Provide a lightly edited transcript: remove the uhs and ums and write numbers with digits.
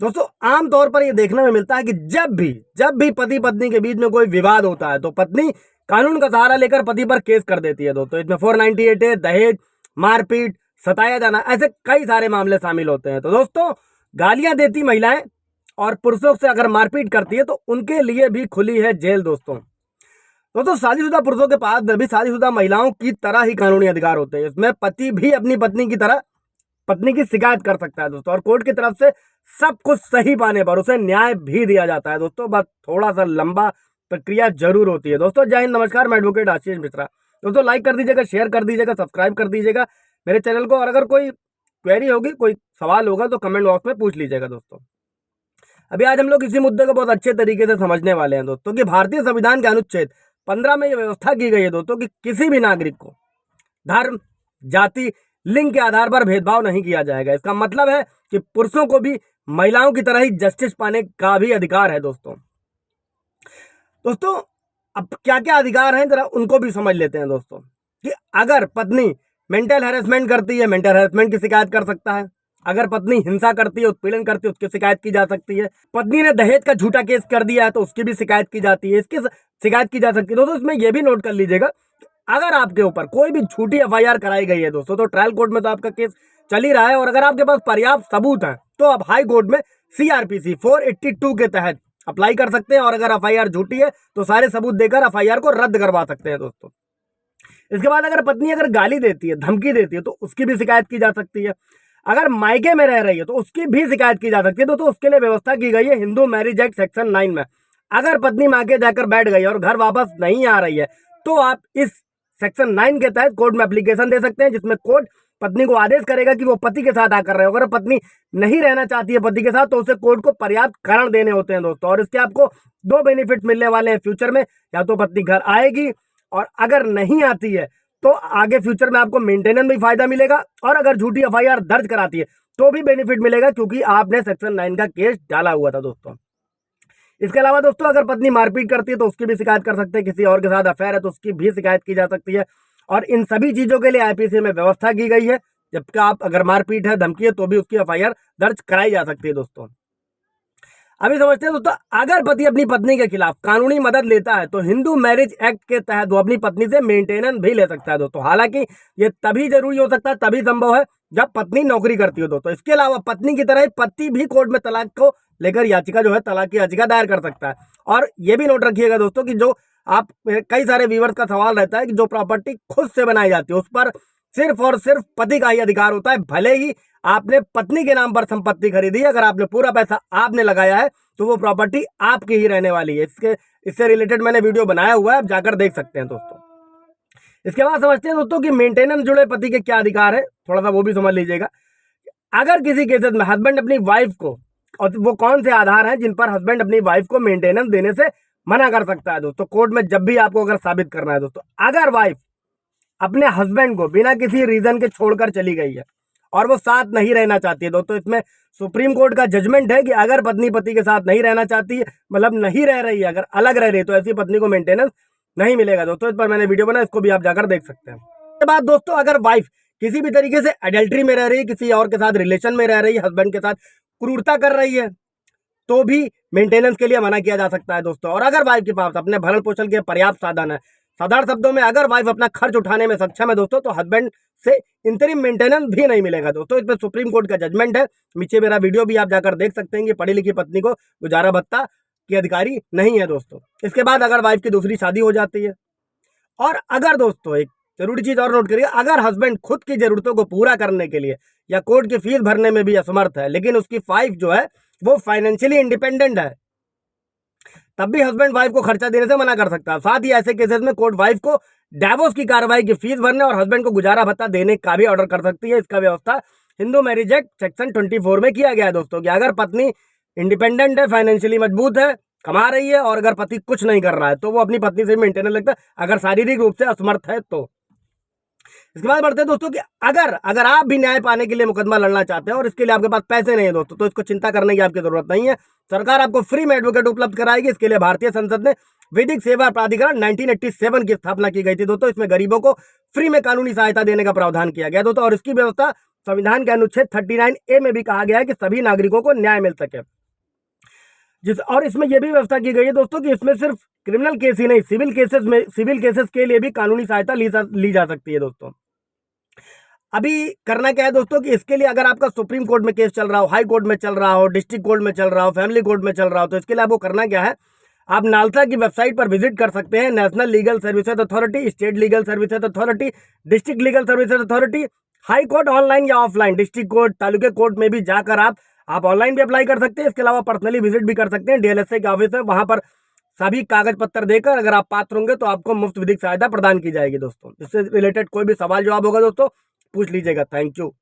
दोस्तों आमतौर पर यह देखने में मिलता है कि जब भी पति पत्नी के बीच में कोई विवाद होता है तो पत्नी कानून का सहारा लेकर पति पर केस कर देती है। दोस्तों इसमें 498 है, दहेज, मारपीट, सताया जाना, ऐसे कई सारे मामले शामिल होते हैं। तो दोस्तों गालियां देती महिलाएं और पुरुषों से अगर मारपीट करती है तो उनके लिए भी खुली है जेल। दोस्तों शादीशुदा पुरुषों के पास भी शादीशुदा महिलाओं की तरह ही कानूनी अधिकार होते हैं। इसमें पति भी अपनी पत्नी की तरह पत्नी की शिकायत कर सकता है दोस्तों, और कोर्ट की तरफ से सब कुछ सही पाने पर उसे न्याय भी दिया जाता है। दोस्तों बस थोड़ा सा लंबा प्रक्रिया जरूर होती है। दोस्तों जय हिंद, नमस्कार, मैं एडवोकेट आशीष मिश्रा। दोस्तों लाइक कर दीजिएगा, शेयर कर दीजिएगा, सब्सक्राइब कर दीजिएगा मेरे चैनल को, और अगर कोई क्वेरी होगी, कोई सवाल होगा तो कमेंट बॉक्स में पूछ लीजिएगा। दोस्तों अभी आज हम लोग इसी मुद्दे को बहुत अच्छे तरीके से समझने वाले हैं दोस्तों कि भारतीय संविधान के अनुच्छेद 15 में यह व्यवस्था की गई है दोस्तों कि किसी भी नागरिक को धर्म, जाति, लिंग के आधार पर भेदभाव नहीं किया जाएगा। इसका मतलब है कि पुरुषों को भी महिलाओं की तरह ही जस्टिस पाने का भी अधिकार है। दोस्तों अब क्या क्या अधिकार हैं जरा उनको भी समझ लेते हैं। दोस्तों कि अगर पत्नी मेंटल हैरेसमेंट करती है, मेंटल हैरेसमेंट की शिकायत कर सकता है। अगर पत्नी हिंसा करती है, उत्पीड़न करती है, उसकी शिकायत की जा सकती है। पत्नी ने दहेज का झूठा केस कर दिया है तो उसकी भी शिकायत की जाती है, इसकी शिकायत की जा सकती है। दोस्तों इसमें यह भी नोट कर लीजिएगा, अगर आपके ऊपर कोई भी झूठी एफआईआर कराई गई है दोस्तों तो ट्रायल कोर्ट में तो आपका केस चल ही रहा है, और अगर आपके पास पर्याप्त सबूत है तो आप हाई कोर्ट में सीआरपीसी 482 के तहत अप्लाई कर सकते हैं, और अगर एफआईआर झूठी है तो सारे सबूत देकर एफआईआर को रद्द करवा सकते हैं। दोस्तों इसके बाद अगर पत्नी अगर गाली देती है, धमकी देती है तो उसकी भी शिकायत की जा सकती है। अगर मायके में रह रही है तो उसकी भी शिकायत की जा सकती है। तो उसके लिए व्यवस्था की गई है हिंदू मैरिज एक्ट सेक्शन 9 में। अगर पत्नी मायके जाकर बैठ गई और घर वापस नहीं आ रही है तो आप इस सेक्शन 9 के तहत कोर्ट में एप्लीकेशन दे सकते हैं, जिसमें कोर्ट पत्नी को आदेश करेगा कि वो पति के साथ आकर रहे। अगर पत्नी नहीं रहना चाहती है पति के साथ तो उसे कोर्ट को पर्याप्त कारण देने होते हैं दोस्तों, और इसके आपको दो बेनिफिट मिलने वाले हैं फ्यूचर में। या तो पत्नी घर आएगी, और अगर नहीं आती है तो आगे फ्यूचर में आपको मेंटेनेंस भी फायदा मिलेगा, और अगर झूठी एफआईआर दर्ज कराती है तो भी बेनिफिट मिलेगा क्योंकि आपने सेक्शन 9 का केस डाला हुआ था। दोस्तों इसके अलावा दोस्तों अगर पत्नी मारपीट करती है तो उसकी भी शिकायत कर सकते हैं। किसी और के साथ अफेयर है तो उसकी भी शिकायत की जा सकती है, और इन सभी चीजों के लिए आईपीसी में व्यवस्था की गई है। जबकि आप अगर मारपीट है, धमकी है तो भी उसकी एफआईआर दर्ज कराई जा सकती है। दोस्तों अभी समझते हैं दोस्तों, अगर पति अपनी पत्नी के खिलाफ कानूनी मदद लेता है तो हिंदू मैरिज एक्ट के तहत वो अपनी पत्नी से मेंटेनेंस भी ले सकता है। दोस्तों हालांकि ये तभी जरूरी हो सकता है, तभी संभव है जब पत्नी नौकरी करती हो। दोस्तों इसके अलावा पत्नी की तरह ही पति भी कोर्ट में तलाक को लेकर याचिका जो है तलाक की याचिका दायर कर सकता है। और ये भी नोट रखिएगा दोस्तों कि जो आप कई सारे व्यूअर्स का सवाल रहता है कि जो प्रॉपर्टी खुद से बनाई जाती है उस पर सिर्फ और सिर्फ पति का ही अधिकार होता है, भले ही आपने पत्नी के नाम पर संपत्ति खरीदी, अगर आपने पूरा पैसा आपने लगाया है तो वो प्रॉपर्टी आपकी ही रहने वाली है। इससे रिलेटेड मैंने वीडियो बनाया हुआ है, आप जाकर देख सकते हैं। दोस्तों इसके बाद समझते हैं दोस्तों कि मेंटेनेंस जुड़े पति के क्या अधिकार है, थोड़ा सा वो भी समझ लीजिएगा। अगर किसी केसेस में हस्बैंड अपनी वाइफ को, और वो कौन से आधार हैं जिन पर हस्बैंड अपनी वाइफ को मेंटेनेंस देने से मना कर सकता है दोस्तों कोर्ट में, जब भी आपको अगर साबित करना है। दोस्तों अगर वाइफ अपने हस्बैंड को बिना किसी रीजन के छोड़कर चली गई है और वो साथ नहीं रहना चाहती है, दोस्तों इसमें सुप्रीम कोर्ट का जजमेंट है कि अगर पत्नी पति के साथ नहीं रहना चाहती है, मतलब नहीं रह रही है, अगर अलग रह रही है तो ऐसी पत्नी को मेंटेनेंस नहीं मिलेगा। दोस्तों इस पर मैंने वीडियो बनाया, इसको भी आप जाकर देख सकते हैं। इसके बाद दोस्तों अगर वाइफ किसी भी तरीके से एडल्ट्री में रह रही है, किसी और के साथ रिलेशन में रह रही है, हस्बैंड के साथ क्रूरता कर रही है, तो भी मेंटेनेंस के लिए मना किया जा सकता है। दोस्तों और अगर वाइफ के पास अपने भरण पोषण के पर्याप्त साधन है, साधारण शब्दों में अगर वाइफ अपना खर्च उठाने में सक्षम है दोस्तों, तो हस्बैंड से इंतरिम मेंटेनेंस भी नहीं मिलेगा। दोस्तों इसमें सुप्रीम कोर्ट का जजमेंट है, नीचे मेरा वीडियो भी आप जाकर देख सकते हैं कि पढ़ी लिखी पत्नी को गुजारा भत्ता की अधिकारी नहीं है। दोस्तों इसके बाद अगर वाइफ की दूसरी शादी हो जाती है, और अगर दोस्तों एक जरूरी चीज और नोट करिए, अगर हस्बैंड खुद की जरूरतों को पूरा करने के लिए या कोर्ट की फीस भरने में भी असमर्थ है, लेकिन उसकी वाइफ जो है वो फाइनेंशियली इंडिपेंडेंट है, तब भी हस्बैंड वाइफ को खर्चा देने से मना कर सकता है। साथ ही ऐसे केसेस में कोर्ट वाइफ को डिवोर्स की कार्रवाई की फीस भरने और हस्बैंड को गुजारा भत्ता देने का भी ऑर्डर कर सकती है। इसका व्यवस्था हिंदू मैरिज एक्ट सेक्शन 24 में किया गया है। दोस्तों कि अगर पत्नी इंडिपेंडेंट है, फाइनेंशियली मजबूत है, कमा रही है, और अगर पति कुछ नहीं कर रहा है तो वो अपनी पत्नी से मेंटेनेंस लगता है, अगर शारीरिक रूप से असमर्थ है तो। इसके बाद बढ़ते हैं दोस्तों कि अगर आप भी न्याय पाने के लिए मुकदमा लड़ना चाहते हैं और इसके लिए आपके पास पैसे नहीं है दोस्तों, तो इसको चिंता करने की आपकी जरूरत नहीं है। सरकार आपको फ्री में एडवोकेट उपलब्ध कराएगी। इसके लिए भारतीय संसद ने विधिक सेवा प्राधिकरण 1987 की स्थापना की गई थी दोस्तों। इसमें गरीबों को फ्री में कानूनी सहायता देने का प्रावधान किया गया दोस्तों, और इसकी व्यवस्था संविधान के अनुच्छेद 39A में भी कहा गया है कि सभी नागरिकों को न्याय मिल सके। और इसमें यह भी व्यवस्था की गई है दोस्तों कि इसमें सिर्फ क्रिमिनल केस ही नहीं, सिविल केसेस के लिए भी कानूनी सहायता ली जा सकती है दोस्तों। अभी करना क्या है दोस्तों कि इसके लिए अगर आपका सुप्रीम कोर्ट में केस चल रहा हो, हाई कोर्ट में चल रहा हो, डिस्ट्रिक्ट कोर्ट में चल रहा हो, फैमिली कोर्ट में चल रहा हो, तो इसके लिए आपको करना क्या है, आप नालसा की वेबसाइट पर विजिट कर सकते हैं। National legal services authority, state legal services authority, district legal services authority, high court online या ऑफलाइन, डिस्ट्रिक्ट कोर्ट, तालुके कोर्ट में भी जाकर आप ऑनलाइन भी अप्लाई कर सकते हैं। इसके अलावा पर्सनली विजिट भी कर सकते हैं। डीएलएसए के ऑफिस है, वहां पर सभी कागज पत्र देकर अगर आप पात्र होंगे तो आपको मुफ्त विधिक सहायता प्रदान की जाएगी दोस्तों। इससे रिलेटेड कोई भी सवाल जवाब होगा दोस्तों पूछ लीजिएगा। Thank you.